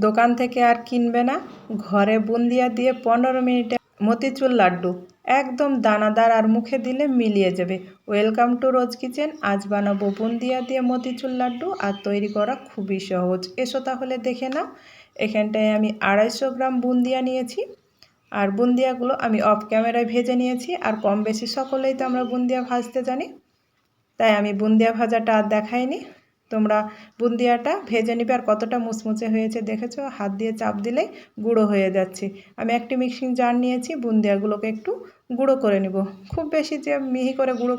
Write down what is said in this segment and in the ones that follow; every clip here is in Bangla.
দোকান থেকে আর কিনবে না, ঘরে বুন্দিয়া দিয়ে 15 মিনিটে মতিচুর লাড্ডু একদম দানাদার আর মুখে দিলে মিলিয়ে যাবে। Welcome to rose kitchen. আজ বানাবো বুন্দিয়া দিয়ে মতিচুর লাড্ডু, আর তৈরি করা খুবই সহজ। এসো তাহলে দেখে নাও। এখানটায় আমি 250 গ্রাম বুন্দিয়া নিয়েছি, আর বুন্দিয়াগুলো আমি অফ ক্যামেরায় ভেজে নিয়েছি। আর কম বেশি সকলেই তো আমরা বুন্দিয়া ভাজতে জানি, তাই আমি বুন্দিয়া ভাজাটা আর দেখাইনি। তোমরা বুন্দিয়াটা ভেজে নিবে। আর কতটা মুচমুচে হয়েছে দেখেছো, হাত দিয়ে চাপ দিলেই গুঁড়ো হয়ে যাচ্ছে। আমি একটি মিক্সিং জার নিয়েছি, বুন্দিয়াগুলোকে একটু গুঁড়ো করে নিব। খুব বেশি যে মিহি করে গুঁড়ো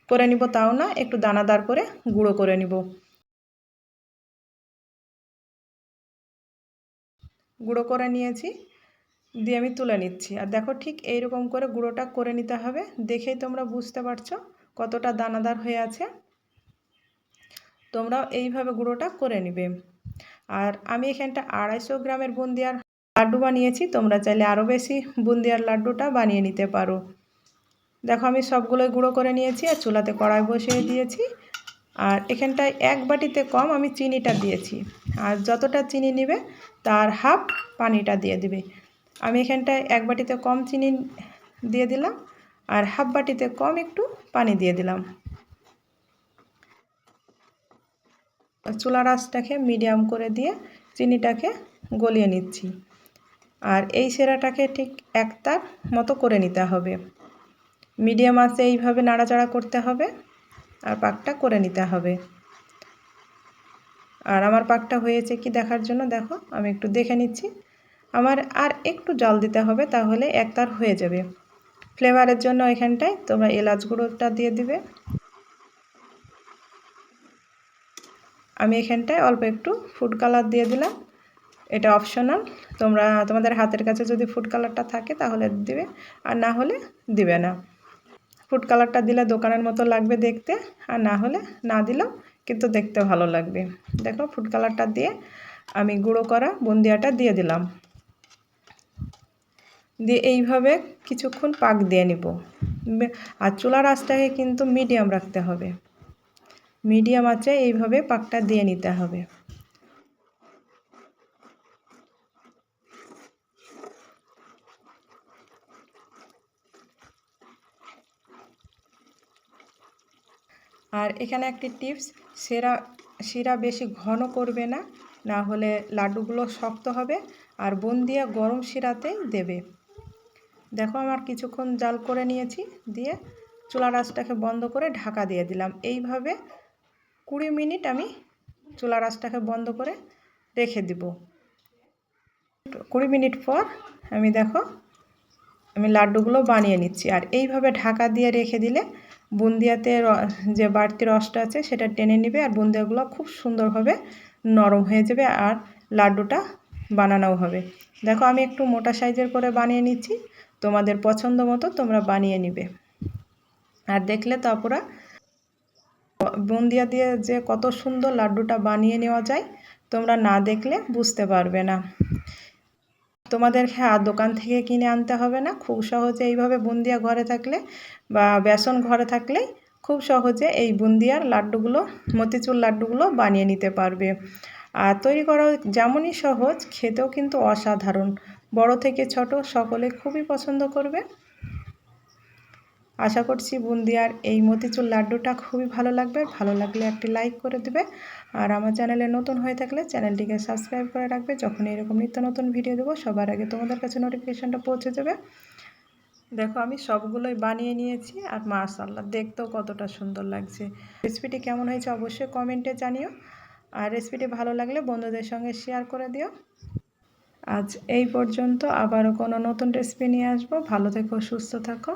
করে নিব তাও না, একটু দানাদার করে গুঁড়ো করে নিব। গুঁড়ো করে নিয়েছি, দিয়ে আমি তুলে নিচ্ছি। আর দেখো ঠিক এইরকম করে গুঁড়োটা করে নিতে হবে, দেখেই তোমরা বুঝতে পারছো কতটা দানাদার হয়ে আছে। তোমরাও এইভাবে গুঁড়োটা করে নিবে। আর আমি এখানটা 250 গ্রামের বুন্দিয়ার লাড্ডু বানিয়েছি, তোমরা চাইলে আরও বেশি বুন্দিয়ার লাড্ডুটা বানিয়ে নিতে পারো। দেখো আমি সবগুলোই গুঁড়ো করে নিয়েছি, আর চুলাতে কড়াই বসিয়ে দিয়েছি। আর এখানটায় 1 বাটিতে কম আমি চিনিটা দিয়েছি, আর যতটা চিনি নেবে তার হাফ পানিটা দিয়ে দিবে। আমি এখানটায় 1 বাটিতে কম চিনি দিয়ে দিলাম, আর হাফ বাটিতে কম একটু পানি দিয়ে দিলাম। চুলার আঁচটাকে মিডিয়াম করে দিয়ে চিনিটাকে গলিয়ে নিচ্ছি। আর এই সেরাটাকে ঠিক একতার মতো করে নিতে হবে। মিডিয়াম আঁচে এইভাবে নাড়াচাড়া করতে হবে, আর পাকটা করে নিতে হবে। আর আমার পাকটা হয়েছে কি দেখার জন্য দেখো আমি একটু দেখে নিচ্ছি। আমার আর একটু জল দিতে হবে, তাহলে একতার হয়ে যাবে। ফ্লেভারের জন্য এখানটায় তোমরা এলাচ গুঁড়োটা দিয়ে দিবে। আমি এখানটায় অল্প একটু ফুড কালার দিয়ে দিলাম, এটা অপশনাল। তোমরা তোমাদের হাতের কাছে যদি ফুড কালারটা থাকে তাহলে দিবে, আর না হলে দিবে না। ফুড কালারটা দিলে দোকানের মতো লাগবে দেখতে, আর না হলে না দিলেও কিন্তু দেখতে ভালো লাগবে। দেখো ফুড কালারটা দিয়ে আমি গুঁড়ো করা বুন্দিয়াটা দিয়ে দিলাম, দিয়ে এইভাবে কিছুক্ষণ পাক দিয়ে নিব। আর চুলার আঁচটাকে কিন্তু মিডিয়াম রাখতে হবে, মিডিয়াম আঁচে এইভাবে পাকটা দিয়ে নিতে হবে। আর এখানে একটি টিপস, শিরা বেশি ঘন করবে না, না হলে লাড্ডুগুলো শক্ত হবে। আর বুন্দিয়া গরম শিরাতেই দেবে। দেখো আমার কিছুক্ষণ জাল করে নিয়েছি, দিয়ে চুলার আঁচটাকে বন্ধ করে ঢাকা দিয়ে দিলাম। এইভাবে 20 মিনিট আমি চুলার আঁচটাকে বন্ধ করে রেখে দিব। 20 মিনিট পর দেখো আমি লাড্ডুগুলো বানিয়ে নিচ্ছি। আর এইভাবে ঢাকা দিয়ে রেখে দিলে বুন্দিয়াতে যে বাড়তি রসটা আছে সেটা টেনে নেবে, আর বুন্দিয়াগুলো খুব সুন্দরভাবে নরম হয়ে যাবে, আর লাড্ডুটা বানানোও হবে। দেখো আমি একটু মোটা সাইজের করে বানিয়ে নিচ্ছি, তোমাদের পছন্দ মতো তোমরা বানিয়ে নিবে। আর দেখলে তারপরে বুন্দিয়া দিয়ে যে কত সুন্দর লাড্ডুটা বানিয়ে নেওয়া যায়, তোমরা না দেখলে বুঝতে পারবে না। তোমাদেরকে আর দোকান থেকে কিনে আনতে হবে না, খুব সহজে এইভাবে বুন্দিয়া ঘরে থাকলে বা বেসন ঘরে থাকলেই খুব সহজে এই বুন্দিয়ার লাড্ডুগুলো, মতিচুর লাড্ডুগুলো বানিয়ে নিতে পারবে। আর তৈরি করা যেমনই সহজ, খেতেও কিন্তু অসাধারণ। বড় থেকে ছোট সকলে খুবই পছন্দ করবে। আশা করছি বুন্দিয়ার এই মতিচুর লাড্ডুটা খুবই ভালো লাগবে। ভালো লাগলে একটি লাইক করে দেবে, আর আমার চ্যানেলে নতুন হয়ে থাকলে চ্যানেলটিকে সাবস্ক্রাইব করে রাখবে। যখন এরকম নিত্য নতুন ভিডিও দেবো সবার আগে তোমাদের কাছে নোটিফিকেশানটা পৌঁছে যাবে। দেখো আমি সবগুলোই বানিয়ে নিয়েছি, আর মাশাআল্লাহ দেখতেও কতটা সুন্দর লাগছে। রেসিপিটি কেমন হয়েছে অবশ্যই কমেন্টে জানিও, আর রেসিপিটি ভালো লাগলে বন্ধুদের সঙ্গে শেয়ার করে দিও। আজ এই পর্যন্ত, আবারও কোনো নতুন রেসিপি নিয়ে আসবো। ভালো থেকো, সুস্থ থাকো।